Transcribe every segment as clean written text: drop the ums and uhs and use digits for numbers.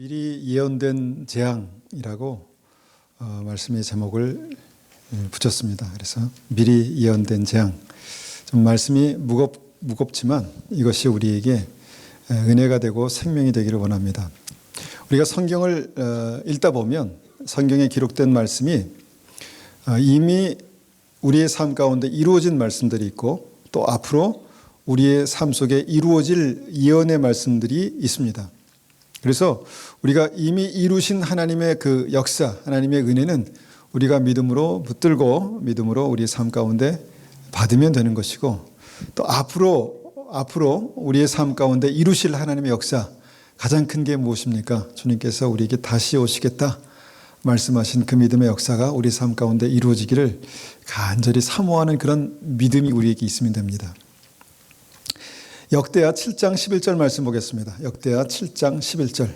미리 예언된 재앙이라고 말씀의 제목을 붙였습니다. 그래서 미리 예언된 재앙. 좀 말씀이 무겁지만 이것이 우리에게 은혜가 되고 생명이 되기를 원합니다. 우리가 성경을 읽다 보면 성경에 기록된 말씀이 이미 우리의 삶 가운데 이루어진 말씀들이 있고 또 앞으로 우리의 삶 속에 이루어질 예언의 말씀들이 있습니다. 그래서 우리가 이미 이루신 하나님의 그 역사, 하나님의 은혜는 우리가 믿음으로 붙들고 믿음으로 우리의 삶 가운데 받으면 되는 것이고, 또 앞으로 우리의 삶 가운데 이루실 하나님의 역사, 가장 큰 게 무엇입니까? 주님께서 우리에게 다시 오시겠다 말씀하신 그 믿음의 역사가 우리 삶 가운데 이루어지기를 간절히 사모하는 그런 믿음이 우리에게 있으면 됩니다. 역대하 7장 11절 말씀 보겠습니다. 역대하 7장 11절.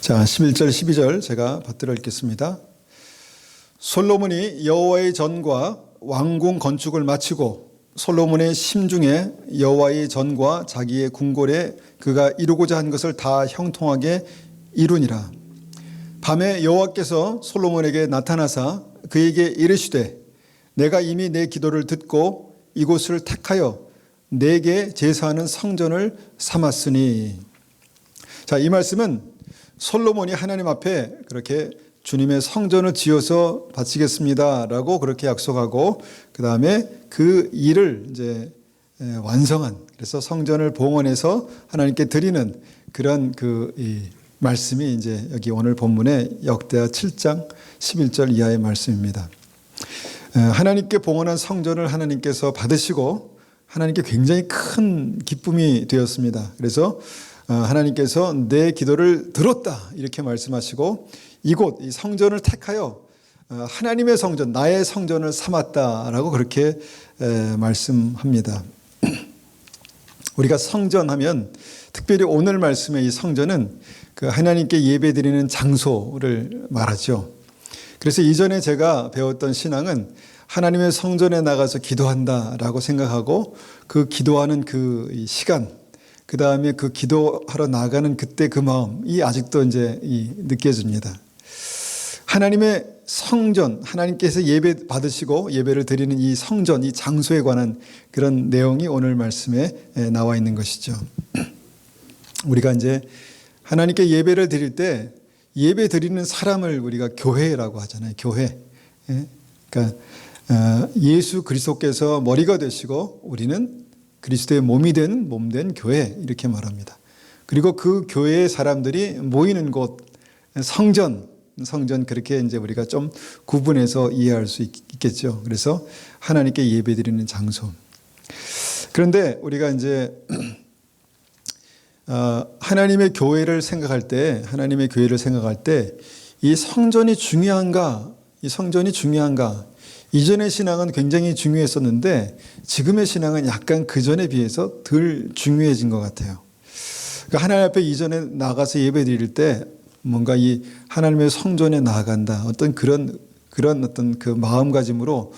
자, 11절 12절 제가 받들어 읽겠습니다. 솔로몬이 여호와의 전과 왕궁 건축을 마치고 솔로몬의 심중에 여호와의 전과 자기의 궁궐에 그가 이루고자 한 것을 다 형통하게 이루니라. 밤에 여호와께서 솔로몬에게 나타나사 그에게 이르시되 내가 이미 내 기도를 듣고 이곳을 택하여 내게 제사하는 성전을 삼았으니. 자, 이 말씀은 솔로몬이 하나님 앞에 그렇게 주님의 성전을 지어서 바치겠습니다라고 그렇게 약속하고 그 다음에 그 일을 이제 완성한, 그래서 성전을 봉헌해서 하나님께 드리는 그런 이 말씀이 이제 여기 오늘 본문의 역대하 7장 11절 이하의 말씀입니다. 하나님께 봉헌한 성전을 하나님께서 받으시고 하나님께 굉장히 큰 기쁨이 되었습니다. 그래서 하나님께서 내 기도를 들었다 이렇게 말씀하시고 이곳 이 성전을 택하여 하나님의 성전, 나의 성전을 삼았다라고 그렇게 말씀합니다. 우리가 성전하면 특별히 오늘 말씀의 이 성전은 그 하나님께 예배드리는 장소를 말하죠. 그래서 이전에 제가 배웠던 신앙은 하나님의 성전에 나가서 기도한다라고 생각하고 그 기도하는 그 시간, 그 다음에 그 기도하러 나가는 그때 그 마음이 아직도 이제 느껴집니다. 하나님의 성전, 하나님께서 예배 받으시고 예배를 드리는 이 성전, 이 장소에 관한 그런 내용이 오늘 말씀에 나와 있는 것이죠. 우리가 이제 하나님께 예배를 드릴 때 예배 드리는 사람을 우리가 교회라고 하잖아요. 교회. 그러니까 예수 그리스도께서 머리가 되시고 우리는 그리스도의 몸된 교회 이렇게 말합니다. 그리고 그 교회의 사람들이 모이는 곳 성전 그렇게 이제 우리가 좀 구분해서 이해할 수 있겠죠. 그래서 하나님께 예배드리는 장소. 그런데 우리가 이제 하나님의 교회를 생각할 때 이 성전이 중요한가? 이전의 신앙은 굉장히 중요했었는데 지금의 신앙은 약간 그전에 비해서 덜 중요해진 것 같아요. 그러니까 하나님 앞에 이전에 나가서 예배 드릴 때 뭔가 이 하나님의 성전에 나아간다. 어떤 그런 어떤 그 마음가짐으로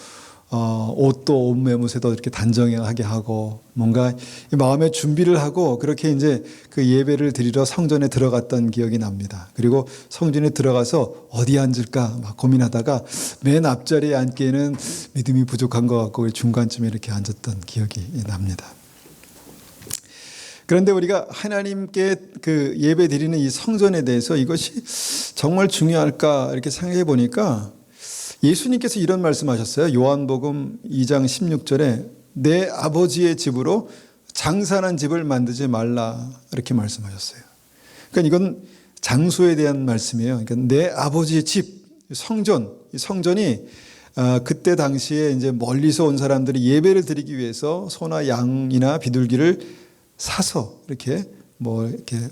옷도 옷 매무새도 이렇게 단정하게 하고 뭔가 마음의 준비를 하고 그렇게 이제 그 예배를 드리러 성전에 들어갔던 기억이 납니다. 그리고 성전에 들어가서 어디 앉을까 막 고민하다가 맨 앞자리에 앉기에는 믿음이 부족한 것 같고 중간쯤에 이렇게 앉았던 기억이 납니다. 그런데 우리가 하나님께 그 예배 드리는 이 성전에 대해서 이것이 정말 중요할까 이렇게 생각해 보니까 예수님께서 이런 말씀하셨어요. 요한복음 2장 16절에 내 아버지의 집으로 장사하는 집을 만들지 말라 이렇게 말씀하셨어요. 그러니까 이건 장소에 대한 말씀이에요. 그러니까 내 아버지의 집, 성전이 그때 당시에 이제 멀리서 온 사람들이 예배를 드리기 위해서 소나 양이나 비둘기를 사서 이렇게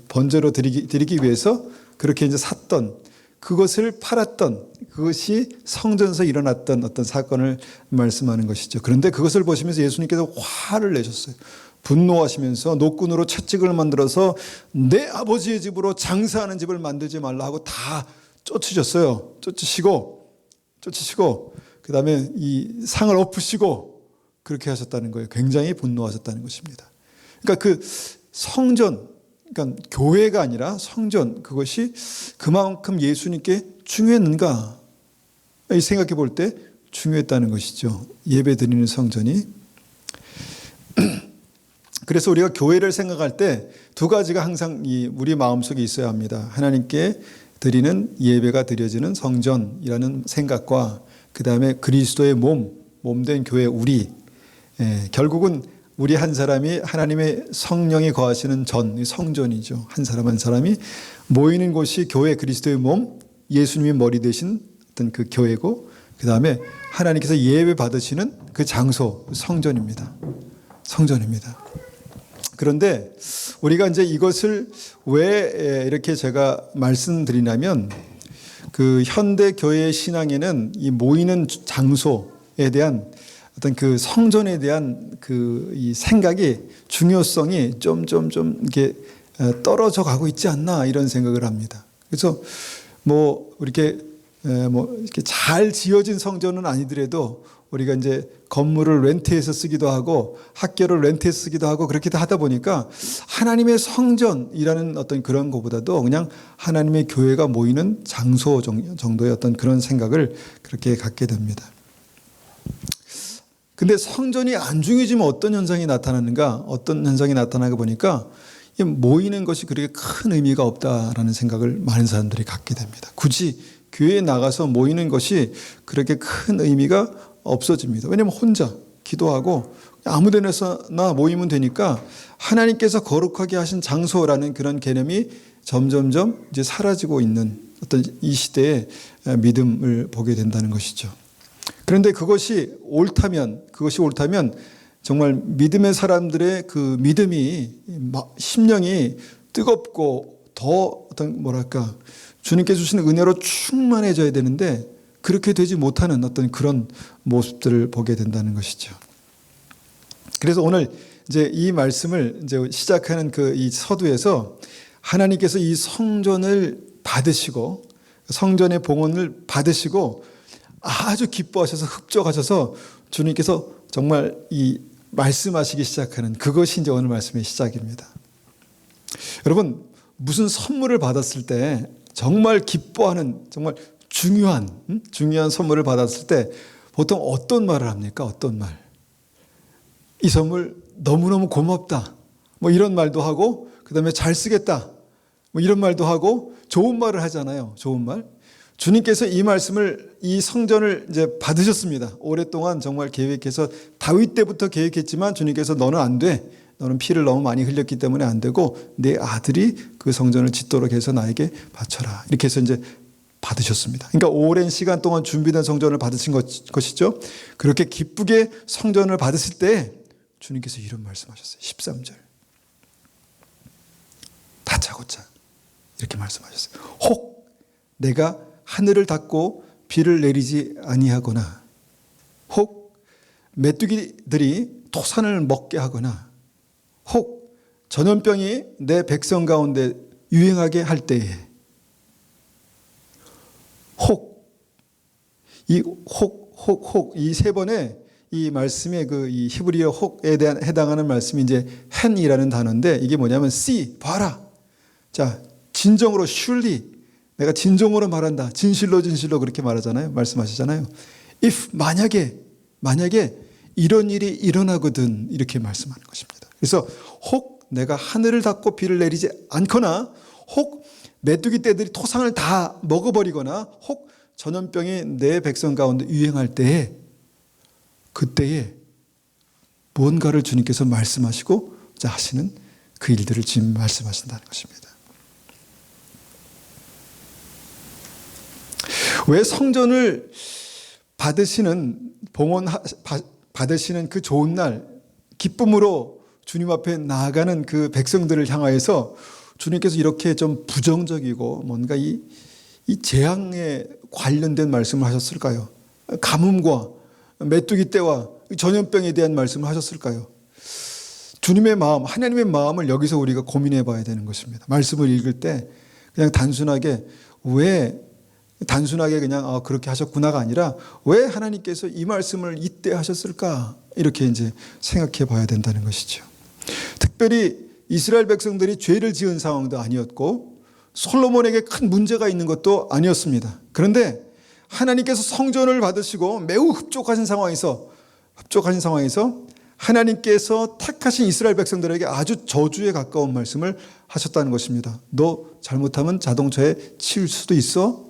번제로 드리기 위해서 그렇게 이제 샀던, 그것을 팔았던, 그것이 성전에서 일어났던 어떤 사건을 말씀하는 것이죠. 그런데 그것을 보시면서 예수님께서 화를 내셨어요. 분노하시면서 노끈으로 채찍을 만들어서 내 아버지의 집으로 장사하는 집을 만들지 말라 하고 다 쫓으셨어요. 쫓으시고 그 다음에 이 상을 엎으시고 그렇게 하셨다는 거예요. 굉장히 분노하셨다는 것입니다. 그러니까 그 성전, 그러니까 교회가 아니라 성전, 그것이 그만큼 예수님께 중요했는가? 생각해 볼 때 중요했다는 것이죠. 예배 드리는 성전이. 그래서 우리가 교회를 생각할 때 두 가지가 항상 우리 마음속에 있어야 합니다. 하나님께 드리는 예배가 드려지는 성전이라는 생각과 그 다음에 그리스도의 몸된 교회 우리, 결국은 우리 한 사람이 하나님의 성령이 거하시는 성전이죠. 한 사람 한 사람이 모이는 곳이 교회, 그리스도의 몸, 예수님이 머리 되신 어떤 그 교회고, 그 다음에 하나님께서 예배 받으시는 그 장소, 성전입니다. 성전입니다. 그런데 우리가 이제 이것을 왜 이렇게 제가 말씀드리냐면, 그 현대 교회의 신앙에는 이 모이는 장소에 대한 어떤 그 성전에 대한 이 생각이, 중요성이 좀 이렇게 떨어져 가고 있지 않나, 이런 생각을 합니다. 그래서 이렇게 잘 지어진 성전은 아니더라도 우리가 이제 건물을 렌트해서 쓰기도 하고 학교를 렌트해서 쓰기도 하고 그렇게 하다 보니까 하나님의 성전이라는 어떤 그런 것보다도 그냥 하나님의 교회가 모이는 장소 정도의 어떤 그런 생각을 그렇게 갖게 됩니다. 근데 성전이 안 중요해지면 어떤 현상이 나타나는가? 어떤 현상이 나타나고 보니까 모이는 것이 그렇게 큰 의미가 없다라는 생각을 많은 사람들이 갖게 됩니다. 굳이 교회에 나가서 모이는 것이 그렇게 큰 의미가 없어집니다. 왜냐하면 혼자 기도하고 아무 데나 모이면 되니까 하나님께서 거룩하게 하신 장소라는 그런 개념이 점점점 이제 사라지고 있는 어떤 이 시대의 믿음을 보게 된다는 것이죠. 그런데 그것이 옳다면 정말 믿음의 사람들의 그 믿음이, 심령이 뜨겁고 더 주님께 주시는 은혜로 충만해져야 되는데 그렇게 되지 못하는 어떤 그런 모습들을 보게 된다는 것이죠. 그래서 오늘 이제 이 말씀을 이제 시작하는 이 서두에서 하나님께서 이 성전을 받으시고 성전의 봉헌을 받으시고 아주 기뻐하셔서 흡족하셔서 주님께서 정말 이 말씀하시기 시작하는 그것이 이제 오늘 말씀의 시작입니다. 여러분, 무슨 선물을 받았을 때 정말 기뻐하는, 정말 중요한 선물을 받았을 때 보통 어떤 말을 합니까? 어떤 말? 이 선물 너무너무 고맙다, 이런 말도 하고, 그 다음에 잘 쓰겠다, 이런 말도 하고, 좋은 말을 하잖아요. 좋은 말. 주님께서 이 말씀을, 이 성전을 이제 받으셨습니다. 오랫동안 정말 계획해서, 다윗 때부터 계획했지만 주님께서 너는 안 돼, 너는 피를 너무 많이 흘렸기 때문에 안 되고 내 아들이 그 성전을 짓도록 해서 나에게 바쳐라, 이렇게 해서 이제 받으셨습니다. 그러니까 오랜 시간 동안 준비된 성전을 받으신 것이죠. 그렇게 기쁘게 성전을 받으실 때 주님께서 이런 말씀하셨어요. 13절. 다짜고짜 이렇게 말씀하셨어요. 혹 내가 하늘을 닫고 비를 내리지 아니하거나, 혹 메뚜기들이 토산을 먹게 하거나, 혹 전염병이 내 백성 가운데 유행하게 할 때에, 이 세 번의 이 말씀의 이 히브리어 혹에 대한 해당하는 말씀이 이제 hen이라는 단어인데, 이게 뭐냐면 see, 봐라. 자, 진정으로 surely, 내가 진정으로 말한다. 진실로 그렇게 말하잖아요. 말씀하시잖아요. if, 만약에 이런 일이 일어나거든, 이렇게 말씀하는 것입니다. 그래서 혹 내가 하늘을 닫고 비를 내리지 않거나, 혹 메뚜기 떼들이 토상을 다 먹어버리거나, 혹 전염병이 내 백성 가운데 유행할 때에, 그때에 무언가를 주님께서 말씀하시고 하시는 그 일들을 지금 말씀하신다는 것입니다. 왜 성전을 받으시는, 받으시는 그 좋은 날, 기쁨으로 주님 앞에 나아가는 그 백성들을 향하여서 주님께서 이렇게 좀 부정적이고 뭔가 이 재앙에 관련된 말씀을 하셨을까요? 가뭄과 메뚜기 떼와 전염병에 대한 말씀을 하셨을까요? 주님의 마음, 하나님의 마음을 여기서 우리가 고민해 봐야 되는 것입니다. 말씀을 읽을 때 그냥 단순하게 그냥 그렇게 하셨구나가 아니라 왜 하나님께서 이 말씀을 이때 하셨을까? 이렇게 이제 생각해 봐야 된다는 것이죠. 특별히 이스라엘 백성들이 죄를 지은 상황도 아니었고 솔로몬에게 큰 문제가 있는 것도 아니었습니다. 그런데 하나님께서 성전을 받으시고 매우 흡족하신 상황에서 하나님께서 택하신 이스라엘 백성들에게 아주 저주에 가까운 말씀을 하셨다는 것입니다. 너 잘못하면 자동차에 치일 수도 있어.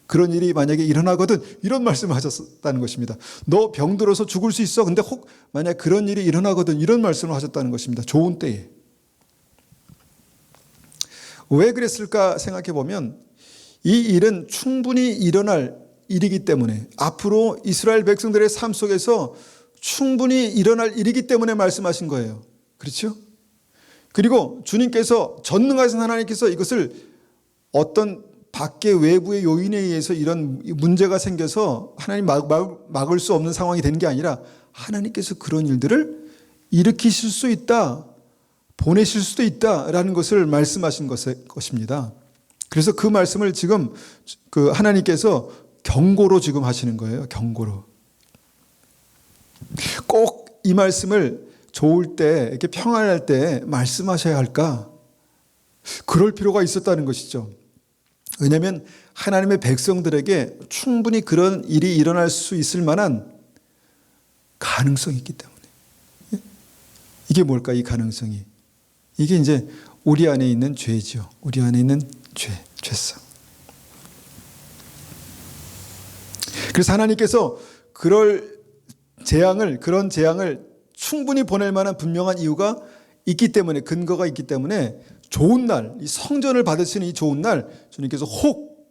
그런 일이 만약에 일어나거든, 이런 말씀을 하셨다는 것입니다. 너 병들어서 죽을 수 있어. 근데 혹 만약 그런 일이 일어나거든, 이런 말씀을 하셨다는 것입니다. 좋은 때에. 왜 그랬을까 생각해 보면 이 일은 충분히 일어날 일이기 때문에, 앞으로 이스라엘 백성들의 삶 속에서 충분히 일어날 일이기 때문에 말씀하신 거예요. 그렇죠? 그리고 주님께서, 전능하신 하나님께서 이것을 어떤 밖의 외부의 요인에 의해서 이런 문제가 생겨서 하나님 막을 수 없는 상황이 된 게 아니라 하나님께서 그런 일들을 일으키실 수 있다, 보내실 수도 있다라는 것을 말씀하신 것입니다. 그래서 그 말씀을 지금 하나님께서 경고로 지금 하시는 거예요. 경고로. 꼭 이 말씀을 좋을 때, 이렇게 평안할 때 말씀하셔야 할까? 그럴 필요가 있었다는 것이죠. 왜냐하면 하나님의 백성들에게 충분히 그런 일이 일어날 수 있을 만한 가능성이 있기 때문에. 이게 뭘까, 이 가능성이? 이게 이제 우리 안에 있는 죄죠. 우리 안에 있는 죄성. 그래서 하나님께서 그런 재앙을 충분히 보낼 만한 분명한 이유가 있기 때문에, 근거가 있기 때문에 좋은 날, 이 성전을 받으시는 이 좋은 날, 주님께서 혹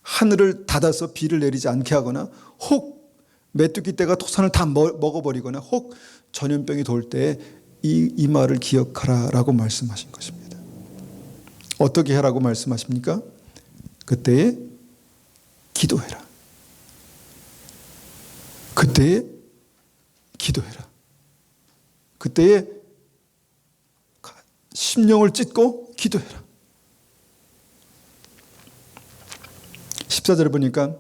하늘을 닫아서 비를 내리지 않게 하거나, 혹 메뚜기 떼가 토산을 다 먹어버리거나, 혹 전염병이 돌 때 이 말을 기억하라라고 말씀하신 것입니다. 어떻게 하라고 말씀하십니까? 그때에 기도해라. 그때에 기도해라. 그때에 심령을 찢고 기도해라. 14절에 보니까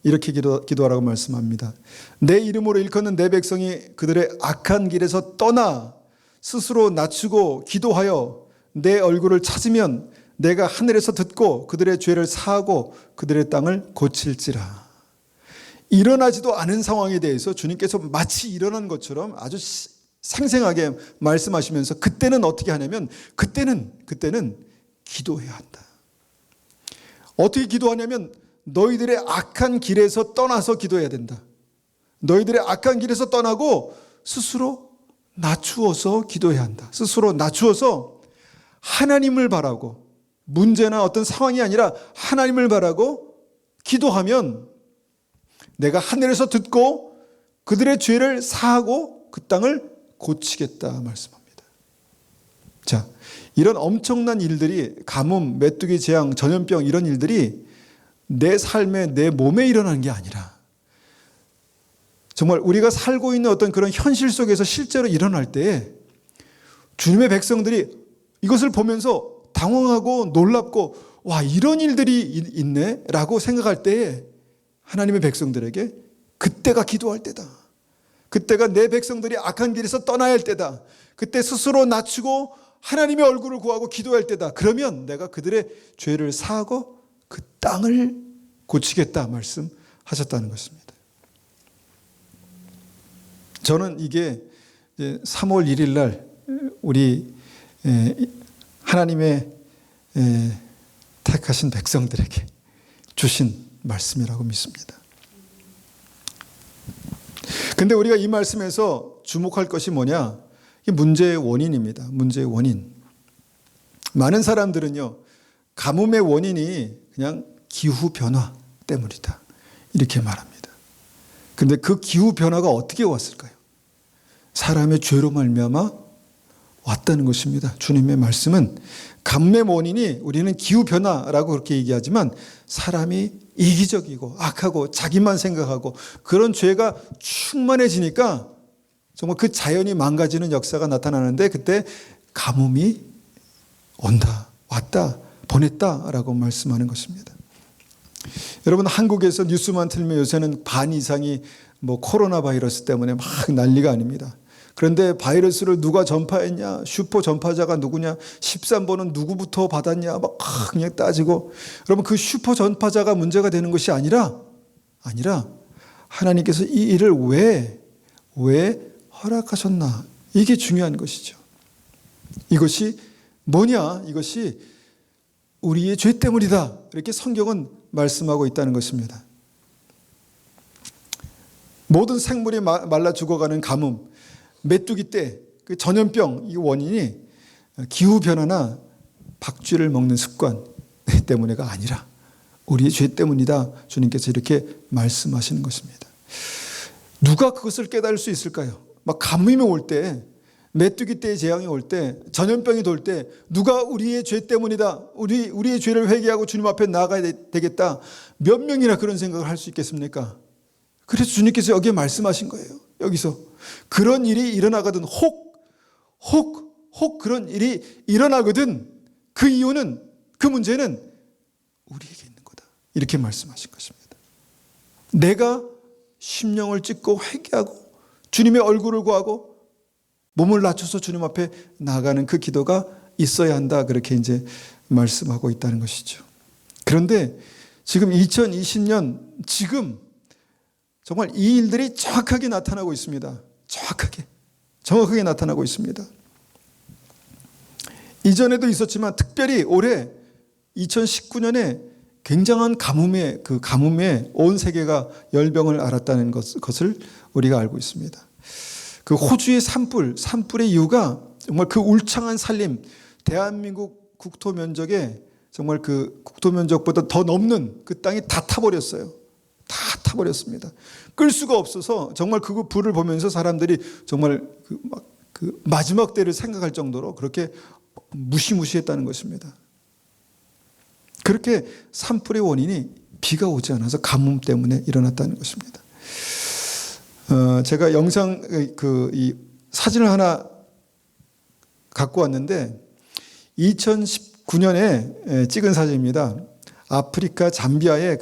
이렇게 기도하라고 말씀합니다. 내 이름으로 일컫는 내 백성이 그들의 악한 길에서 떠나 스스로 낮추고 기도하여 내 얼굴을 찾으면 내가 하늘에서 듣고 그들의 죄를 사하고 그들의 땅을 고칠지라. 일어나지도 않은 상황에 대해서 주님께서 마치 일어난 것처럼 아주 생생하게 말씀하시면서, 그때는 어떻게 하냐면 그때는 기도해야 한다. 어떻게 기도하냐면 너희들의 악한 길에서 떠나서 기도해야 된다. 너희들의 악한 길에서 떠나고 스스로 낮추어서 기도해야 한다. 스스로 낮추어서 하나님을 바라고, 문제나 어떤 상황이 아니라 하나님을 바라고 기도하면 내가 하늘에서 듣고 그들의 죄를 사하고 그 땅을 고치겠다 말씀합니다. 자, 이런 엄청난 일들이, 가뭄, 메뚜기 재앙, 전염병, 이런 일들이 내 삶에, 내 몸에 일어나는 게 아니라 정말 우리가 살고 있는 어떤 그런 현실 속에서 실제로 일어날 때 주님의 백성들이 이것을 보면서 당황하고 놀랍고, 와, 이런 일들이 있네 라고 생각할 때에 하나님의 백성들에게 그때가 기도할 때다. 그때가 내 백성들이 악한 길에서 떠나야 할 때다. 그때 스스로 낮추고 하나님의 얼굴을 구하고 기도할 때다. 그러면 내가 그들의 죄를 사하고 그 땅을 고치겠다 말씀하셨다는 것입니다. 저는 이게 3월 1일 날 우리 하나님의 택하신 백성들에게 주신 말씀이라고 믿습니다. 근데 우리가 이 말씀에서 주목할 것이 뭐냐? 이게 문제의 원인입니다. 문제의 원인. 많은 사람들은요, 가뭄의 원인이 그냥 기후 변화 때문이다, 이렇게 말합니다. 근데 그 기후 변화가 어떻게 왔을까요? 사람의 죄로 말미암아 왔다는 것입니다. 주님의 말씀은 가뭄의 원인이, 우리는 기후 변화라고 그렇게 얘기하지만 사람이 이기적이고 악하고 자기만 생각하고 그런 죄가 충만해지니까 정말 그 자연이 망가지는 역사가 나타나는데, 그때 가뭄이 온다, 왔다, 보냈다라고 말씀하는 것입니다. 여러분, 한국에서 뉴스만 틀면 요새는 반 이상이 코로나 바이러스 때문에 막 난리가 아닙니다. 그런데 바이러스를 누가 전파했냐, 슈퍼 전파자가 누구냐, 13번은 누구부터 받았냐, 막 그냥 따지고. 여러분, 그 슈퍼 전파자가 문제가 되는 것이 아니라 하나님께서 이 일을 왜 허락하셨나, 이게 중요한 것이죠. 이것이 뭐냐? 이것이 우리의 죄 때문이다, 이렇게 성경은 말씀하고 있다는 것입니다. 모든 생물이 말라 죽어가는 가뭄, 메뚜기 때, 그 전염병, 이 원인이 기후변화나 박쥐를 먹는 습관 때문에가 아니라 우리의 죄 때문이다, 주님께서 이렇게 말씀하시는 것입니다. 누가 그것을 깨달을 수 있을까요? 막 가뭄이 올 때, 메뚜기 때의 재앙이 올 때, 전염병이 돌 때 누가 우리의 죄 때문이다, 우리의 죄를 회개하고 주님 앞에 나아가야 되겠다, 몇 명이나 그런 생각을 할 수 있겠습니까? 그래서 주님께서 여기에 말씀하신 거예요. 여기서 그런 일이 일어나거든, 혹 그런 일이 일어나거든, 그 이유는, 그 문제는 우리에게 있는 거다, 이렇게 말씀하신 것입니다. 내가 심령을 찢고 회개하고 주님의 얼굴을 구하고 몸을 낮춰서 주님 앞에 나가는 그 기도가 있어야 한다, 그렇게 이제 말씀하고 있다는 것이죠. 그런데 지금 2020년 지금 정말 이 일들이 정확하게 나타나고 있습니다. 정확하게 나타나고 있습니다. 이전에도 있었지만 특별히 올해 2019년에 굉장한 가뭄에 온 세계가 열병을 앓았다는 것을 우리가 알고 있습니다. 그 호주의 산불의 이유가 정말 그 울창한 산림, 대한민국 국토 면적에 정말 그 국토 면적보다 더 넘는 그 땅이 다 타버렸어요. 다 타버렸습니다. 끌 수가 없어서 정말 그 불을 보면서 사람들이 정말 그 마지막 때를 생각할 정도로 그렇게 무시무시했다는 것입니다. 그렇게 산불의 원인이 비가 오지 않아서 가뭄 때문에 일어났다는 것입니다. 제가 영상 이 사진을 하나 갖고 왔는데 2019년에 찍은 사진입니다. 아프리카 잠비아의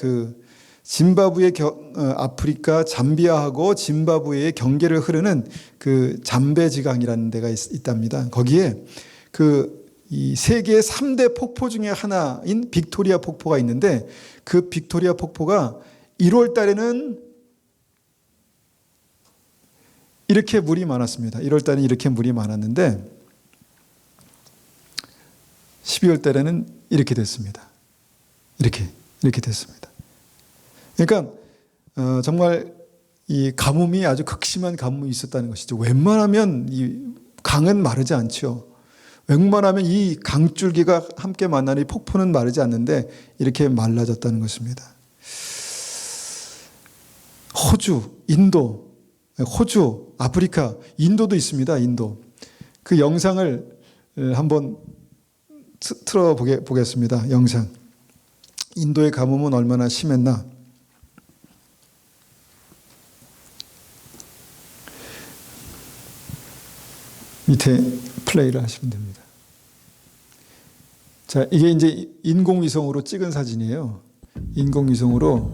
아프리카 잠비아하고 짐바브웨의 경계를 흐르는 그 잠베지강이라는 데가 있답니다. 거기에 이 세계 3대 폭포 중에 하나인 빅토리아 폭포가 있는데, 그 빅토리아 폭포가 1월 달에는 이렇게 물이 많았습니다. 1월 달에는 이렇게 물이 많았는데 12월 달에는 이렇게 됐습니다. 이렇게 됐습니다. 그러니까 정말 이 가뭄이 아주 극심한 가뭄이 있었다는 것이죠. 웬만하면 이 강은 마르지 않죠. 웬만하면 이 강줄기가 함께 만나는 이 폭포는 마르지 않는데 이렇게 말라졌다는 것입니다. 호주, 아프리카, 인도도 있습니다. 인도. 그 영상을 한번 틀어 보겠습니다. 영상. 인도의 가뭄은 얼마나 심했나. 밑에 플레이를 하시면 됩니다. 자, 이게 이제 인공위성으로 찍은 사진이에요. 인공위성으로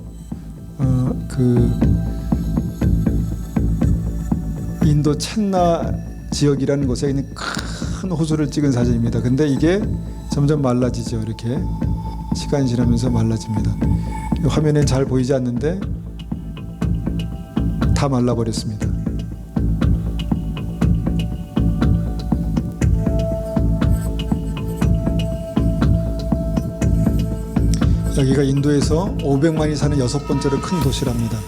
인도 챈나 지역이라는 곳에 있는 큰 호수를 찍은 사진입니다. 근데 이게 점점 말라지죠. 이렇게 시간이 지나면서 말라집니다. 화면엔 잘 보이지 않는데 다 말라버렸습니다. 여기가 인도에서 500만이 사는 6번째로 큰 도시랍니다.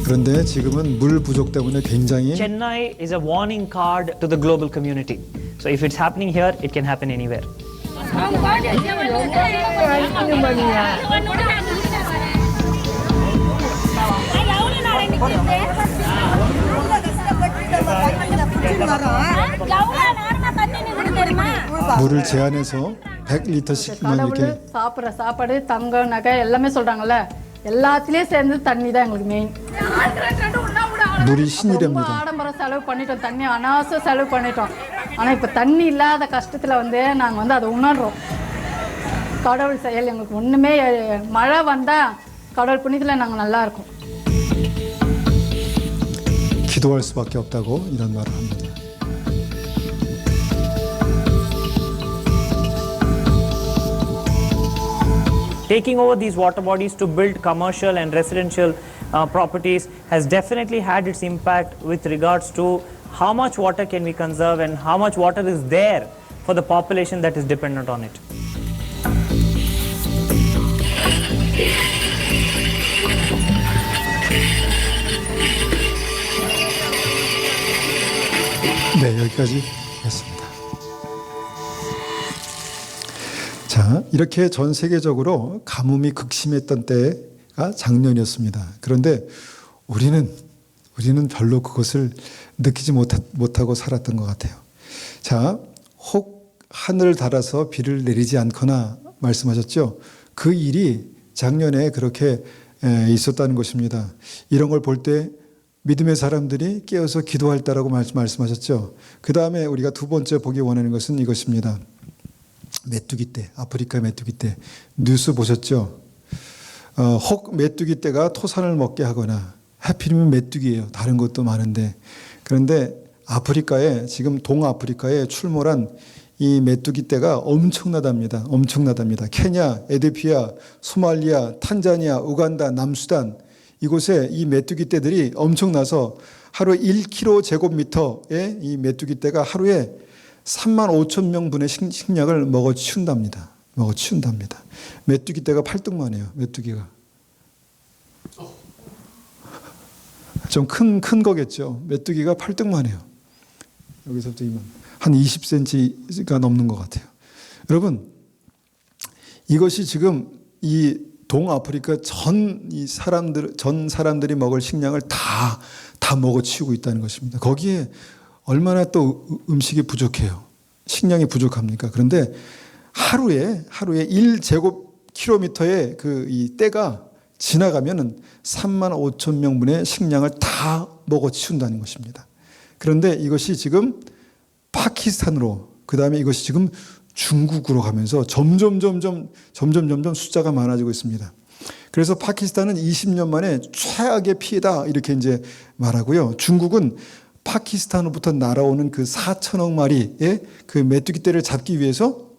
그런데 지금은 물 부족 때문에 굉장히 Chennai is a warning card to the global community. So if it's happening here, it can happen anywhere. 물을 제한해서 100리터씩만 이렇게 சாப்பிட்ற சாப்பாடு தங்கம் நகை எல்லாமே சொல்றாங்கல்ல எல்லாத்துலயும் சேர்ந்து தண்ணி தான் எங்களுக்கு மெயின். 물이 ரொம்ப 신이랍니다. ஆடம்பர செலவு பண்ணிட்டோம், தண்ணி அனாவசிய செலவு பண்ணிட்டோம். ஆனா இப்ப தண்ணி இல்லாத கஷ்டத்துல நாங்க அதை உணர்றோம். கடவுள் செயல் எங்களுக்கு ஒண்ணுமே, மழை வந்தா கடவுள் புண்ணியத்துல நாங்க நல்லா இருக்கோம். 기도할 수밖에 없다고 이런 말을 합니다. Taking over these water bodies to build commercial and residential properties has definitely had its impact with regards to how much water can we conserve and how much water is there for the population that is dependent on it. 네, 여기까지 했습니다. 자, 이렇게 전 세계적으로 가뭄이 극심했던 때가 작년이었습니다. 그런데 우리는 별로 그것을 느끼지 못하고 살았던 것 같아요. 자, 혹 하늘을 달아서 비를 내리지 않거나 말씀하셨죠. 그 일이 작년에 그렇게 있었다는 것입니다. 이런 걸 볼 때 믿음의 사람들이 깨어서 기도할 때라고 말씀하셨죠. 그 다음에 우리가 두 번째 보기 원하는 것은 이것입니다. 메뚜기 떼, 아프리카 메뚜기 떼. 뉴스 보셨죠? 혹 메뚜기 떼가 토산을 먹게 하거나, 하필이면 메뚜기예요. 다른 것도 많은데. 그런데 아프리카에, 지금 동아프리카에 출몰한 이 메뚜기 떼가 엄청나답니다. 엄청나답니다. 케냐, 에티오피아, 소말리아, 탄자니아, 우간다, 남수단, 이곳에 이 메뚜기 떼들이 엄청나서 하루 1km 제곱미터의 이 메뚜기 떼가 하루에 3만 5천 명분의 식량을 먹어 치운답니다. 메뚜기 떼가 팔뚝만 해요. 메뚜기가. 좀 큰 거겠죠. 메뚜기가 팔뚝만 해요. 여기서부터 한 20cm가 넘는 것 같아요. 여러분, 이것이 지금 이 동아프리카 전 사람들이 먹을 식량을 다 먹어치우고 있다는 것입니다. 거기에 얼마나 또 음식이 부족해요. 식량이 부족합니까? 그런데 하루에 1제곱킬로미터의 그 이 떼가 지나가면은 3만 5천 명분의 식량을 다 먹어치운다는 것입니다. 그런데 이것이 지금 파키스탄으로, 그 다음에 이것이 지금 중국으로 가면서 점점 숫자가 많아지고 있습니다. 그래서 파키스탄은 20년 만에 최악의 피해다 이렇게 이제 말하고요. 중국은 파키스탄으로부터 날아오는 그 4천억 마리의 그 메뚜기 떼를 잡기 위해서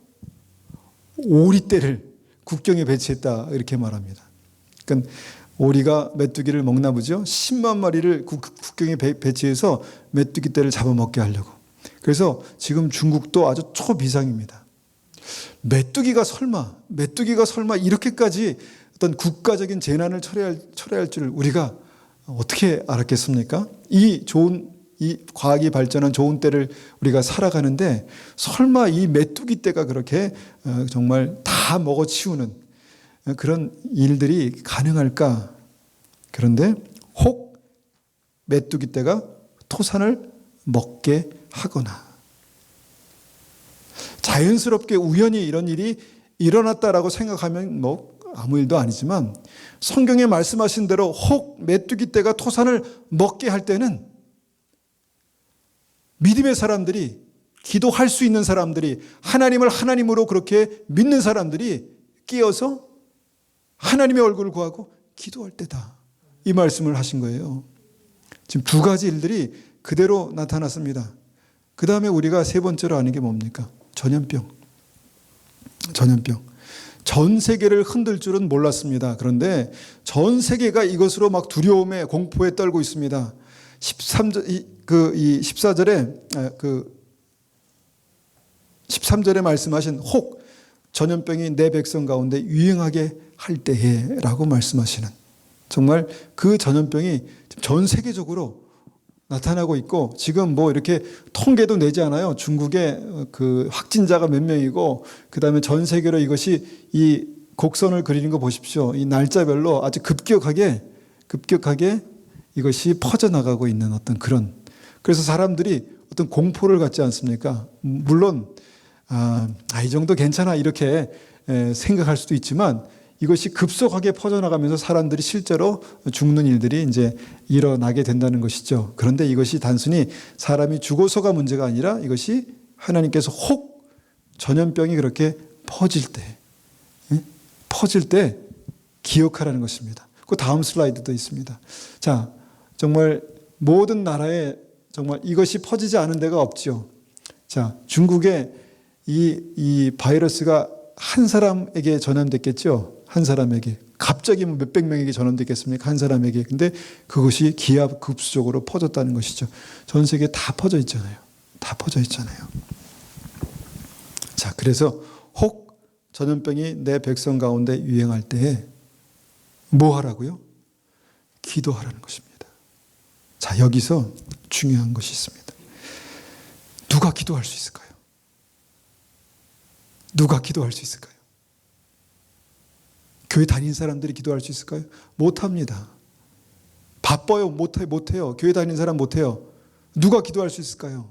오리떼를 국경에 배치했다 이렇게 말합니다. 그러니까 오리가 메뚜기를 먹나 보죠. 10만 마리를 국경에 배치해서 메뚜기 떼를 잡아먹게 하려고. 그래서 지금 중국도 아주 초비상입니다. 메뚜기가 설마 이렇게까지 어떤 국가적인 재난을 초래할 줄 우리가 어떻게 알았겠습니까? 이 과학이 발전한 좋은 때를 우리가 살아가는데 설마 이 메뚜기 떼가 그렇게 정말 다 먹어치우는 그런 일들이 가능할까? 그런데 혹 메뚜기 떼가 토산을 먹게 하거나 자연스럽게 우연히 이런 일이 일어났다라고 생각하면 뭐 아무 일도 아니지만 성경에 말씀하신 대로 혹 메뚜기 떼가 토산을 먹게 할 때는 믿음의 사람들이, 기도할 수 있는 사람들이, 하나님을 하나님으로 그렇게 믿는 사람들이 끼어서 하나님의 얼굴을 구하고 기도할 때다. 이 말씀을 하신 거예요. 지금 두 가지 일들이 그대로 나타났습니다. 그 다음에 우리가 세 번째로 아는 게 뭡니까? 전염병. 전 세계를 흔들 줄은 몰랐습니다. 그런데 전 세계가 이것으로 막 두려움에 공포에 떨고 있습니다. 13절에 말씀하신 혹 전염병이 내 백성 가운데 유행하게 할 때에라고 말씀하시는, 정말 그 전염병이 전 세계적으로 나타나고 있고, 지금 뭐 이렇게 통계도 내지 않아요. 중국의 그 확진자가 몇 명이고, 그 다음에 전 세계로 이것이 이 곡선을 그리는 거 보십시오. 이 날짜별로 아주 급격하게 이것이 퍼져나가고 있는 어떤 그런, 그래서 사람들이 어떤 공포를 갖지 않습니까? 물론 이 정도 괜찮아 이렇게 생각할 수도 있지만 이것이 급속하게 퍼져나가면서 사람들이 실제로 죽는 일들이 이제 일어나게 된다는 것이죠. 그런데 이것이 단순히 사람이 죽어서가 문제가 아니라 이것이 하나님께서 혹 전염병이 그렇게 퍼질 때 기억하라는 것입니다. 그 다음 슬라이드도 있습니다. 자, 정말 모든 나라에 정말 이것이 퍼지지 않은 데가 없죠. 자, 중국에 이 바이러스가 한 사람에게 전염됐겠죠. 한 사람에게. 갑자기 뭐 몇백 명에게 전염됐겠습니까? 한 사람에게. 근데 그것이 기하급수적으로 퍼졌다는 것이죠. 전 세계에 다 퍼져 있잖아요. 다 퍼져 있잖아요. 자, 그래서 혹 전염병이 내 백성 가운데 유행할 때에 뭐 하라고요? 기도하라는 것입니다. 자, 여기서 중요한 것이 있습니다. 누가 기도할 수 있을까요? 누가 기도할 수 있을까요? 교회 다니는 사람들이 기도할 수 있을까요? 못합니다. 바빠요. 못해요. 교회 다니는 사람 못해요. 누가 기도할 수 있을까요?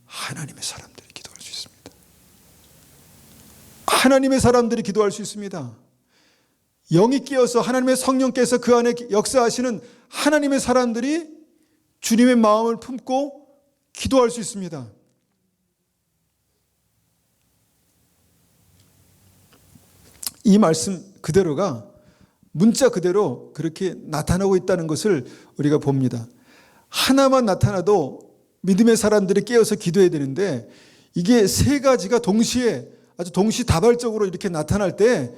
하나님의 사람들이 기도할 수 있습니다. 하나님의 사람들이 기도할 수 있습니다. 영이 끼어서 하나님의 성령께서 그 안에 역사하시는 하나님의 사람들이 주님의 마음을 품고 기도할 수 있습니다. 이 말씀 그대로가 문자 그대로 그렇게 나타나고 있다는 것을 우리가 봅니다. 하나만 나타나도 믿음의 사람들이 깨어서 기도해야 되는데 이게 세 가지가 동시에 아주 동시다발적으로 이렇게 나타날 때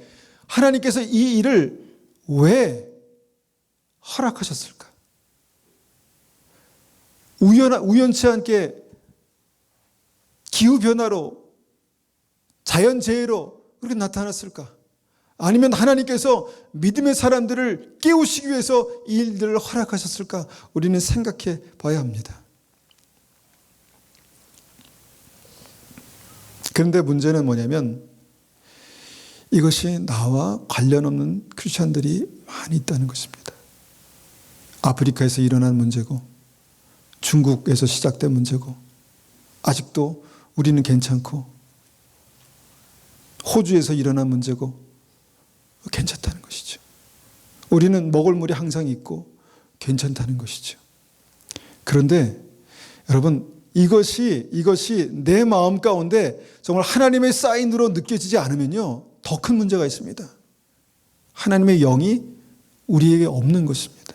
하나님께서 이 일을 왜 허락하셨을까? 우연치 않게 기후변화로 자연재해로 그렇게 나타났을까? 아니면 하나님께서 믿음의 사람들을 깨우시기 위해서 이 일들을 허락하셨을까? 우리는 생각해 봐야 합니다. 그런데 문제는 뭐냐면 이것이 나와 관련 없는 크리스천들이 많이 있다는 것입니다. 아프리카에서 일어난 문제고 중국에서 시작된 문제고 아직도 우리는 괜찮고 호주에서 일어난 문제고 괜찮다는 것이죠. 우리는 먹을 물이 항상 있고 괜찮다는 것이죠. 그런데 여러분 이것이 내 마음 가운데 정말 하나님의 사인으로 느껴지지 않으면요 더 큰 문제가 있습니다. 하나님의 영이 우리에게 없는 것입니다.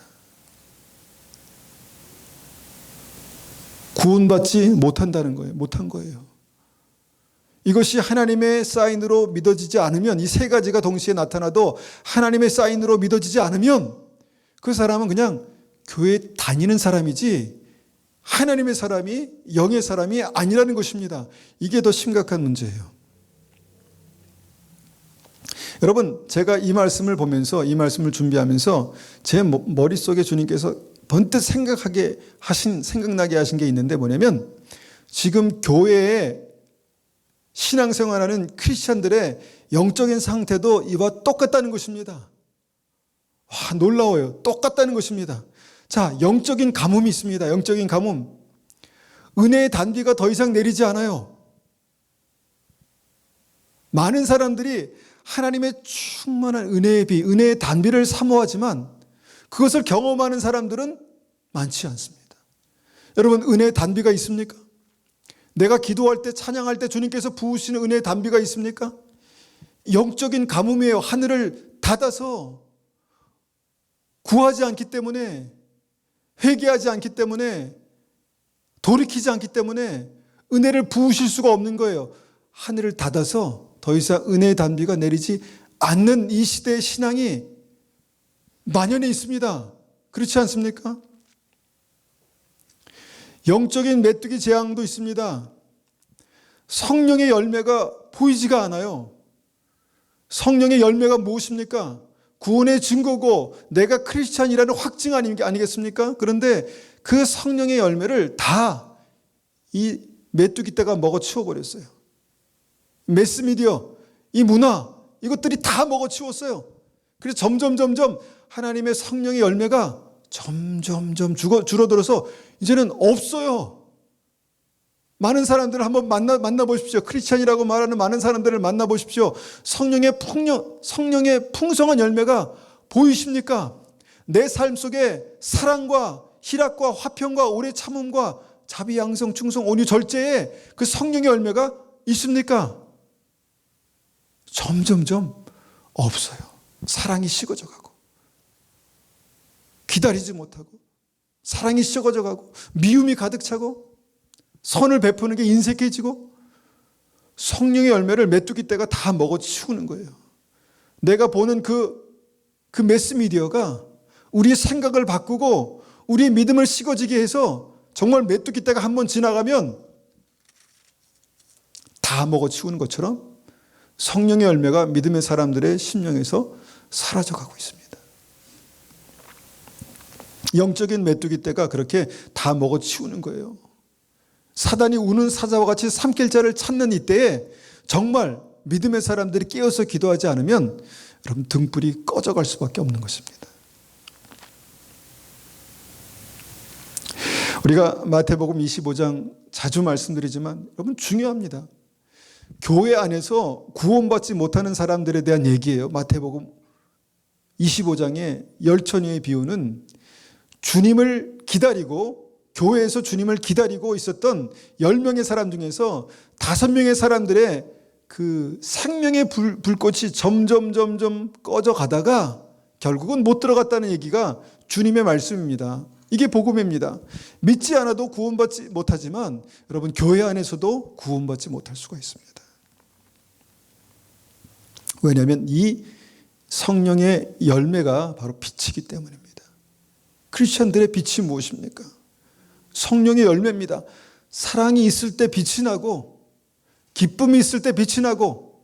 구원받지 못한다는 거예요. 못한 거예요. 이것이 하나님의 사인으로 믿어지지 않으면 이 세 가지가 동시에 나타나도 하나님의 사인으로 믿어지지 않으면 그 사람은 그냥 교회 다니는 사람이지 하나님의 사람이 영의 사람이 아니라는 것입니다. 이게 더 심각한 문제예요. 여러분 제가 이 말씀을 보면서 이 말씀을 준비하면서 제 머릿속에 주님께서 번뜩 생각나게 하신 게 있는데 뭐냐면 지금 교회에 신앙생활하는 크리스찬들의 영적인 상태도 이와 똑같다는 것입니다. 와, 놀라워요. 똑같다는 것입니다. 자, 영적인 가뭄이 있습니다. 영적인 가뭄. 은혜의 단비가 더 이상 내리지 않아요. 많은 사람들이 하나님의 충만한 은혜의 비, 은혜의 단비를 사모하지만 그것을 경험하는 사람들은 많지 않습니다. 여러분, 은혜의 단비가 있습니까? 내가 기도할 때 찬양할 때 주님께서 부으시는 은혜의 단비가 있습니까? 영적인 가뭄이에요. 하늘을 닫아서 구하지 않기 때문에 회개하지 않기 때문에 돌이키지 않기 때문에 은혜를 부으실 수가 없는 거예요. 하늘을 닫아서 더 이상 은혜의 단비가 내리지 않는 이 시대의 신앙이 만연해 있습니다. 그렇지 않습니까? 영적인 메뚜기 재앙도 있습니다. 성령의 열매가 보이지가 않아요. 성령의 열매가 무엇입니까? 구원의 증거고 내가 크리스찬이라는 확증 아니겠습니까? 그런데 그 성령의 열매를 다 이 메뚜기 떼가 먹어치워버렸어요. 매스미디어, 이 문화, 이것들이 다 먹어치웠어요. 그래서 점점 하나님의 성령의 열매가 점점 줄어들어서 이제는 없어요. 많은 사람들을 한번 만나보십시오. 크리스찬이라고 말하는 많은 사람들을 만나보십시오. 성령의 풍성한 열매가 보이십니까? 내 삶 속에 사랑과 희락과 화평과 오래 참음과 자비, 양성, 충성, 온유, 절제에 그 성령의 열매가 있습니까? 점점 없어요. 사랑이 식어져 가고 기다리지 못하고 사랑이 썩어져 가고 미움이 가득 차고 선을 베푸는 게 인색해지고 성령의 열매를 메뚜기 떼가 다 먹어치우는 거예요. 내가 보는 그 매스미디어가 우리의 생각을 바꾸고 우리의 믿음을 식어지게 해서 정말 메뚜기 떼가 한번 지나가면 다 먹어치우는 것처럼 성령의 열매가 믿음의 사람들의 심령에서 사라져가고 있습니다. 영적인 메뚜기 떼가 그렇게 다 먹어치우는 거예요. 사단이 우는 사자와 같이 삼킬 자를 찾는 이때에 정말 믿음의 사람들이 깨어서 기도하지 않으면 여러분 등불이 꺼져갈 수밖에 없는 것입니다. 우리가 마태복음 25장 자주 말씀드리지만 여러분 중요합니다. 교회 안에서 구원받지 못하는 사람들에 대한 얘기예요. 마태복음 25장의 열처녀의 비유는 주님을 기다리고 교회에서 주님을 기다리고 있었던 10명의 사람 중에서 5명의 사람들의 그 생명의 불꽃이 점점 꺼져 가다가 결국은 못 들어갔다는 얘기가 주님의 말씀입니다. 이게 복음입니다. 믿지 않아도 구원받지 못하지만 여러분 교회 안에서도 구원받지 못할 수가 있습니다. 왜냐하면 이 성령의 열매가 바로 빛이기 때문입니다. 크리스천들의 빛이 무엇입니까? 성령의 열매입니다. 사랑이 있을 때 빛이 나고 기쁨이 있을 때 빛이 나고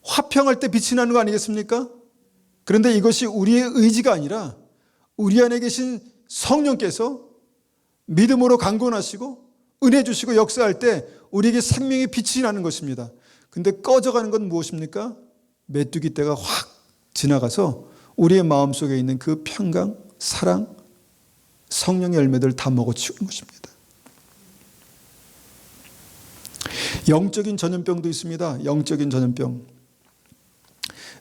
화평할 때 빛이 나는 거 아니겠습니까? 그런데 이것이 우리의 의지가 아니라 우리 안에 계신 성령께서 믿음으로 강권하시고 은혜 주시고 역사할 때 우리에게 생명의 빛이 나는 것입니다. 근데 꺼져가는 건 무엇입니까? 메뚜기 떼가 확 지나가서 우리의 마음속에 있는 그 평강, 사랑, 성령의 열매들 다 먹어치우는 것입니다. 영적인 전염병도 있습니다. 영적인 전염병.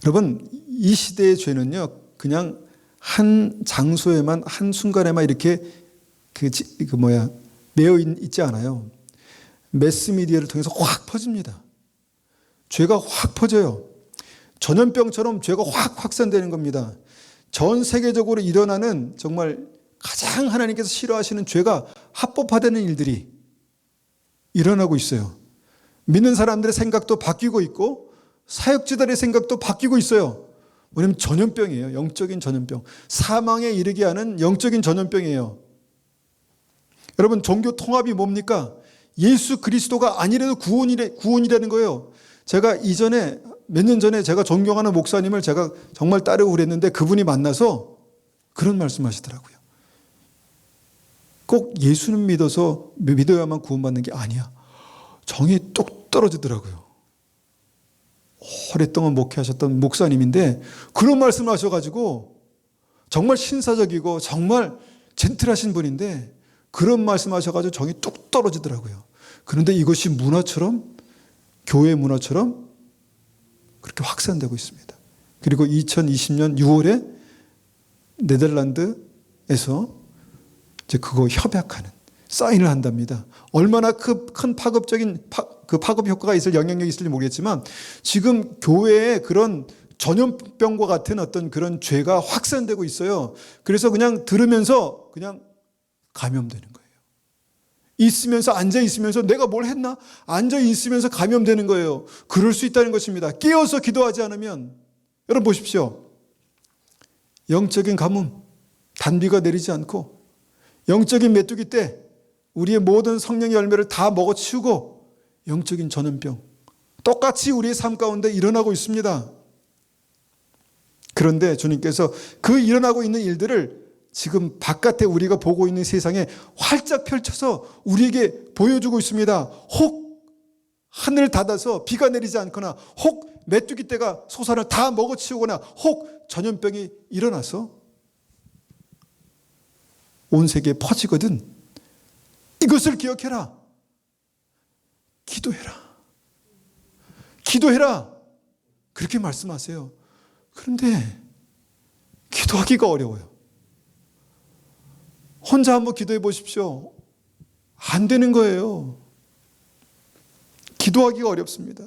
여러분 이 시대의 죄는요 그냥 한 장소에만 한 순간에만 이렇게 매여 있지 않아요. 매스미디어를 통해서 확 퍼집니다. 죄가 확 퍼져요. 전염병처럼 죄가 확 확산되는 겁니다. 전 세계적으로 일어나는 정말 가장 하나님께서 싫어하시는 죄가 합법화되는 일들이 일어나고 있어요. 믿는 사람들의 생각도 바뀌고 있고 사역자들의 생각도 바뀌고 있어요. 왜냐하면 전염병이에요. 영적인 전염병. 사망에 이르게 하는 영적인 전염병이에요. 여러분 종교 통합이 뭡니까? 예수 그리스도가 아니라도 구원이라는 거예요. 제가 이전에 몇 년 전에 제가 존경하는 목사님을 제가 정말 따르고 그랬는데 그분이 만나서 그런 말씀하시더라고요. 꼭 예수는 믿어야만 구원받는 게 아니야. 정이 뚝 떨어지더라고요. 오랫동안 목회하셨던 목사님인데 그런 말씀을 하셔가지고 정말 신사적이고 정말 젠틀하신 분인데 그런 말씀하셔가지고 정이 뚝 떨어지더라고요. 그런데 이것이 문화처럼 교회 문화처럼 그렇게 확산되고 있습니다. 그리고 2020년 6월에 네덜란드에서 이제 그거 협약하는 사인을 한답니다. 얼마나 큰 파급적인 파급 효과가 있을 영향력이 있을지 모르겠지만 지금 교회에 그런 전염병과 같은 어떤 그런 죄가 확산되고 있어요. 그래서 그냥 들으면서 그냥 감염되는 거예요. 있으면서 앉아있으면서 내가 뭘 했나? 앉아있으면서 감염되는 거예요. 그럴 수 있다는 것입니다. 깨어서 기도하지 않으면. 여러분 보십시오. 영적인 가뭄, 단비가 내리지 않고 영적인 메뚜기 때 우리의 모든 성령의 열매를 다 먹어치우고 영적인 전염병 똑같이 우리의 삶 가운데 일어나고 있습니다. 그런데 주님께서 그 일어나고 있는 일들을 지금 바깥에 우리가 보고 있는 세상에 활짝 펼쳐서 우리에게 보여주고 있습니다. 혹 하늘을 닫아서 비가 내리지 않거나 혹 메뚜기 떼가 소산을 다 먹어치우거나 혹 전염병이 일어나서 온 세계에 퍼지거든. 이것을 기억해라. 기도해라. 기도해라. 그렇게 말씀하세요. 그런데 기도하기가 어려워요. 혼자 한번 기도해 보십시오. 안 되는 거예요. 기도하기가 어렵습니다.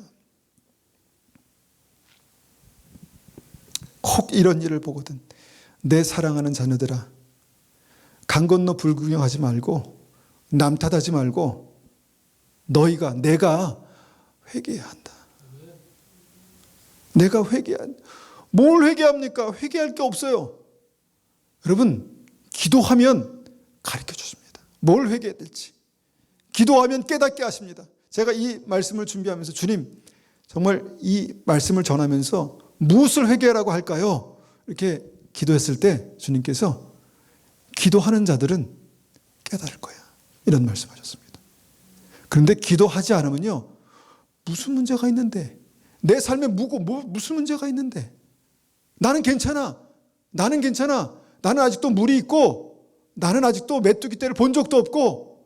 꼭 이런 일을 보거든. 내 사랑하는 자녀들아, 강 건너 불구경하지 말고 남 탓하지 말고 내가 회개해야 한다. 내가 뭘 회개합니까? 회개할 게 없어요. 여러분, 기도하면 가르쳐 주십니다. 뭘 회개해야 될지. 기도하면 깨닫게 하십니다. 제가 이 말씀을 준비하면서 주님, 정말 이 말씀을 전하면서 무엇을 회개하라고 할까요? 이렇게 기도했을 때 주님께서 기도하는 자들은 깨달을 거야. 이런 말씀하셨습니다. 그런데 기도하지 않으면요, 무슨 문제가 있는데? 내 삶에 무슨 문제가 있는데? 나는 괜찮아. 나는 아직도 물이 있고, 나는 아직도 메뚜기 떼를 본 적도 없고,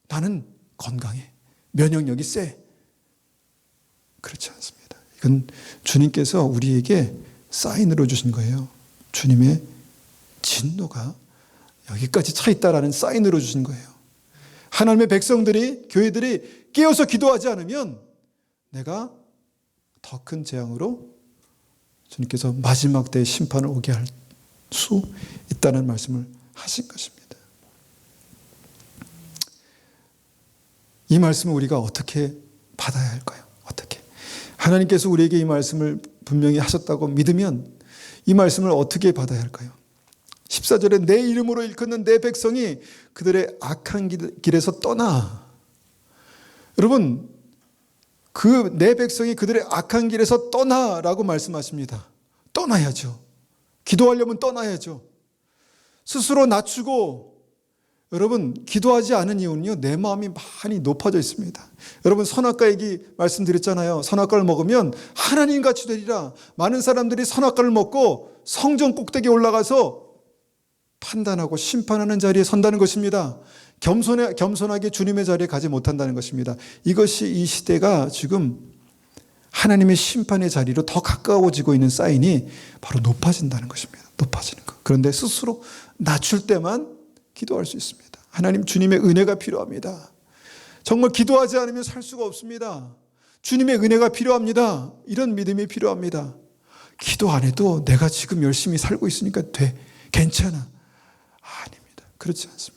나는 건강해. 면역력이 세. 그렇지 않습니다. 이건 주님께서 우리에게 사인으로 주신 거예요. 주님의 진노가 여기까지 차 있다라는 사인으로 주신 거예요. 하나님의 백성들이, 교회들이 깨어서 기도하지 않으면 내가 더 큰 재앙으로 주님께서 마지막 때의 심판을 오게 할 수 있다는 말씀을 하신 것입니다. 이 말씀을 우리가 어떻게 받아야 할까요? 어떻게? 하나님께서 우리에게 이 말씀을 분명히 하셨다고 믿으면 이 말씀을 어떻게 받아야 할까요? 14절에 내 이름으로 일컫는 내 백성이 그들의 악한 길에서 떠나. 여러분, 그 내 백성이 그들의 악한 길에서 떠나라고 말씀하십니다. 떠나야죠. 기도하려면 떠나야죠. 스스로 낮추고, 여러분, 기도하지 않은 이유는요, 내 마음이 많이 높아져 있습니다. 여러분, 선악과 얘기 말씀드렸잖아요. 선악과를 먹으면 하나님같이 되리라. 많은 사람들이 선악과를 먹고 성전 꼭대기에 올라가서 판단하고 심판하는 자리에 선다는 것입니다. 겸손하게 주님의 자리에 가지 못한다는 것입니다. 이것이 이 시대가 지금 하나님의 심판의 자리로 더 가까워지고 있는 사인이 바로 높아진다는 것입니다. 높아지는 것. 그런데 스스로 낮출 때만 기도할 수 있습니다. 하나님, 주님의 은혜가 필요합니다. 정말 기도하지 않으면 살 수가 없습니다. 주님의 은혜가 필요합니다. 이런 믿음이 필요합니다. 기도 안 해도 내가 지금 열심히 살고 있으니까 돼. 괜찮아. 아닙니다. 그렇지 않습니다.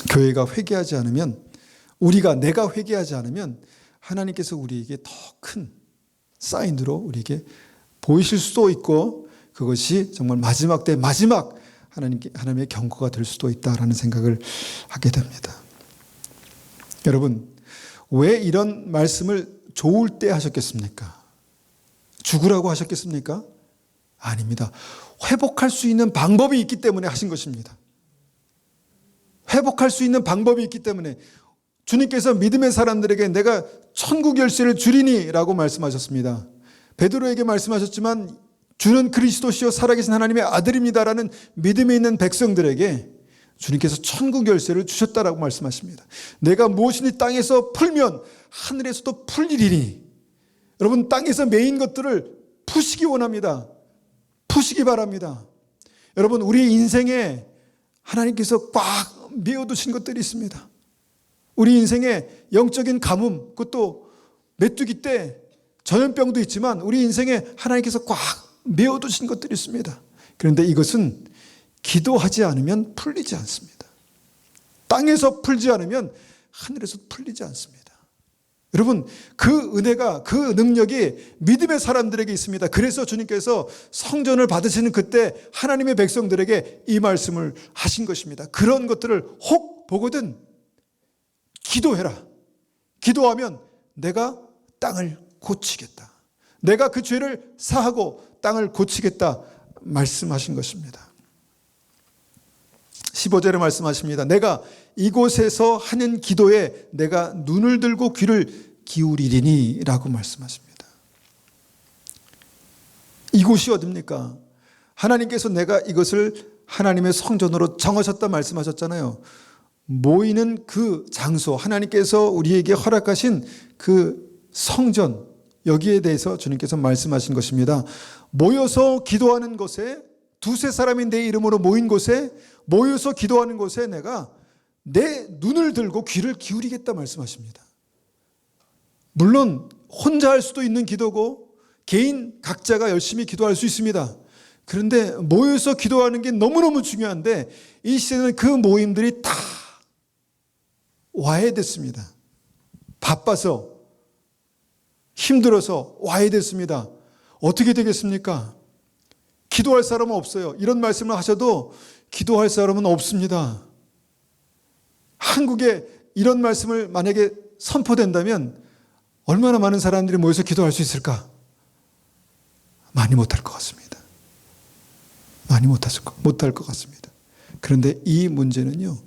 교회가 회개하지 않으면, 내가 회개하지 않으면 하나님께서 우리에게 더 큰 사인으로 우리에게 보이실 수도 있고, 그것이 정말 마지막 때 하나님의 경고가 될 수도 있다라는 생각을 하게 됩니다. 여러분, 왜 이런 말씀을 좋을 때 하셨겠습니까? 죽으라고 하셨겠습니까? 아닙니다. 회복할 수 있는 방법이 있기 때문에 하신 것입니다. 회복할 수 있는 방법이 있기 때문에 주님께서 믿음의 사람들에게 내가 천국 열쇠를 주리니 라고 말씀하셨습니다. 베드로에게 말씀하셨지만 주는 그리스도시요 살아계신 하나님의 아들입니다라는 믿음이 있는 백성들에게 주님께서 천국 열쇠를 주셨다라고 말씀하십니다. 내가 무엇이니 땅에서 풀면 하늘에서도 풀리리니. 여러분, 땅에서 메인 것들을 푸시기 원합니다. 푸시기 바랍니다. 여러분, 우리 인생에 하나님께서 꽉 메어두신 것들이 있습니다. 우리 인생에 영적인 가뭄, 그것도 메뚜기 때 전염병도 있지만 우리 인생에 하나님께서 꽉 메어두신 것들이 있습니다. 그런데 이것은 기도하지 않으면 풀리지 않습니다. 땅에서 풀지 않으면 하늘에서 풀리지 않습니다. 여러분, 그 은혜가, 그 능력이 믿음의 사람들에게 있습니다. 그래서 주님께서 성전을 받으시는 그때 하나님의 백성들에게 이 말씀을 하신 것입니다. 그런 것들을 혹 보거든 기도해라. 기도하면 내가 땅을 고치겠다. 내가 그 죄를 사하고 땅을 고치겠다 말씀하신 것입니다. 15절에 말씀하십니다. 내가 이곳에서 하는 기도에 내가 눈을 들고 귀를 기울이리니 라고 말씀하십니다. 이곳이 어딥니까? 하나님께서 내가 이것을 하나님의 성전으로 정하셨다 말씀하셨잖아요. 모이는 그 장소, 하나님께서 우리에게 허락하신 그 성전, 여기에 대해서 주님께서 말씀하신 것입니다. 모여서 기도하는 곳에, 두세 사람이 내 이름으로 모인 곳에, 모여서 기도하는 곳에 내가 내 눈을 들고 귀를 기울이겠다 말씀하십니다. 물론 혼자 할 수도 있는 기도고 개인 각자가 열심히 기도할 수 있습니다. 그런데 모여서 기도하는 게 너무너무 중요한데 이 시대는 그 모임들이 다 와해됐습니다. 바빠서 힘들어서 와해됐습니다. 어떻게 되겠습니까? 기도할 사람은 없어요. 이런 말씀을 하셔도 기도할 사람은 없습니다. 한국에 이런 말씀을 만약에 선포된다면 얼마나 많은 사람들이 모여서 기도할 수 있을까? 많이 못할 것 같습니다. 많이 못할 것 같습니다. 그런데 이 문제는요,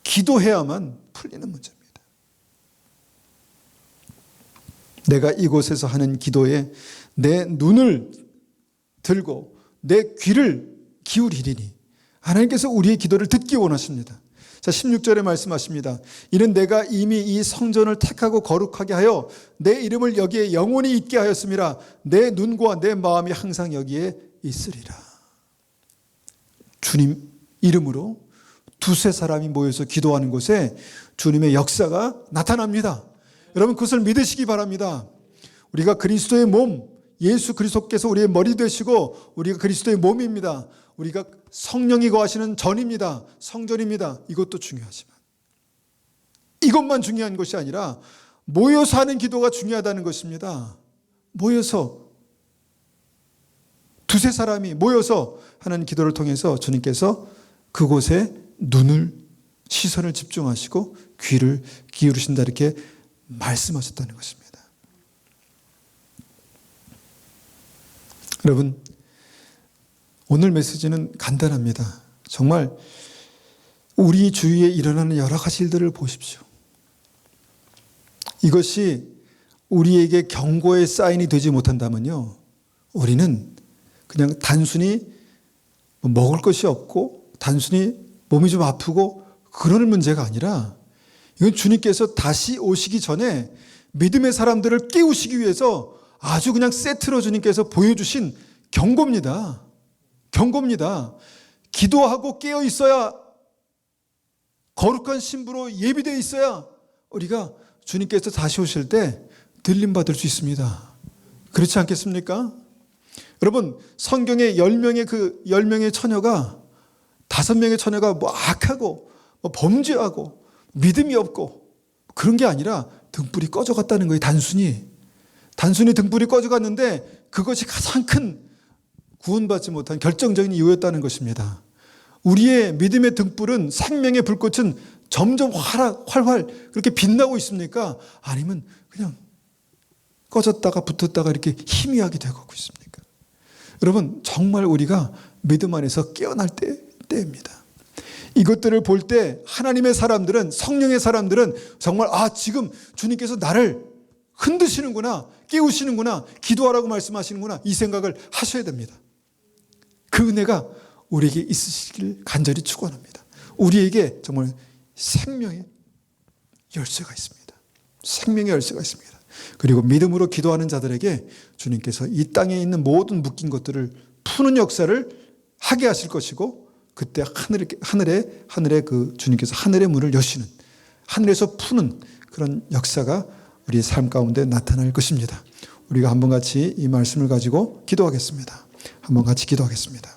기도해야만 풀리는 문제입니다. 내가 이곳에서 하는 기도에 내 눈을 들고 내 귀를 기울이리니 하나님께서 우리의 기도를 듣기 원하십니다. 자, 16절에 말씀하십니다. 이는 내가 이미 이 성전을 택하고 거룩하게 하여 내 이름을 여기에 영원히 있게 하였음이라. 내 눈과 내 마음이 항상 여기에 있으리라. 주님 이름으로 두세 사람이 모여서 기도하는 곳에 주님의 역사가 나타납니다. 여러분 그것을 믿으시기 바랍니다. 우리가 그리스도의 몸, 예수 그리스도께서 우리의 머리 되시고 우리가 그리스도의 몸입니다. 우리가 성령이 거하시는 전입니다. 성전입니다. 이것도 중요하지만 이것만 중요한 것이 아니라 모여서 하는 기도가 중요하다는 것입니다. 모여서 두세 사람이 모여서 하는 기도를 통해서 주님께서 그곳에 눈을 시선을 집중하시고 귀를 기울이신다 이렇게 말씀하셨다는 것입니다. 여러분 오늘 메시지는 간단합니다. 정말 우리 주위에 일어나는 여러 가지 일들을 보십시오. 이것이 우리에게 경고의 사인이 되지 못한다면요, 우리는 그냥 단순히 먹을 것이 없고 단순히 몸이 좀 아프고 그런 문제가 아니라 이건 주님께서 다시 오시기 전에 믿음의 사람들을 깨우시기 위해서 아주 그냥 세트로 주님께서 보여주신 경고입니다. 경고입니다. 기도하고 깨어 있어야, 거룩한 신부로 예비되어 있어야 우리가 주님께서 다시 오실 때 들림받을 수 있습니다. 그렇지 않겠습니까? 여러분 성경에 10명의 처녀가 5명의 처녀가 악하고 범죄하고 믿음이 없고 그런 게 아니라 등불이 꺼져갔다는 거예요. 단순히 등불이 꺼져갔는데 그것이 가장 큰 구원받지 못한 결정적인 이유였다는 것입니다. 우리의 믿음의 등불은 생명의 불꽃은 점점 활활 그렇게 빛나고 있습니까? 아니면 그냥 꺼졌다가 붙었다가 이렇게 희미하게 되고 있습니까? 여러분 정말 우리가 믿음 안에서 깨어날 때입니다. 이것들을 볼 때 하나님의 사람들은, 성령의 사람들은 정말 지금 주님께서 나를 흔드시는구나, 깨우시는구나, 기도하라고 말씀하시는구나 이 생각을 하셔야 됩니다. 그 은혜가 우리에게 있으시길 간절히 축원합니다. 우리에게 정말 생명의 열쇠가 있습니다. 생명의 열쇠가 있습니다. 그리고 믿음으로 기도하는 자들에게 주님께서 이 땅에 있는 모든 묶인 것들을 푸는 역사를 하게 하실 것이고, 그때 하늘에 그 주님께서 하늘의 문을 여시는, 하늘에서 푸는 그런 역사가 우리의 삶 가운데 나타날 것입니다. 우리가 한번 같이 이 말씀을 가지고 기도하겠습니다. 한번 같이 기도하겠습니다.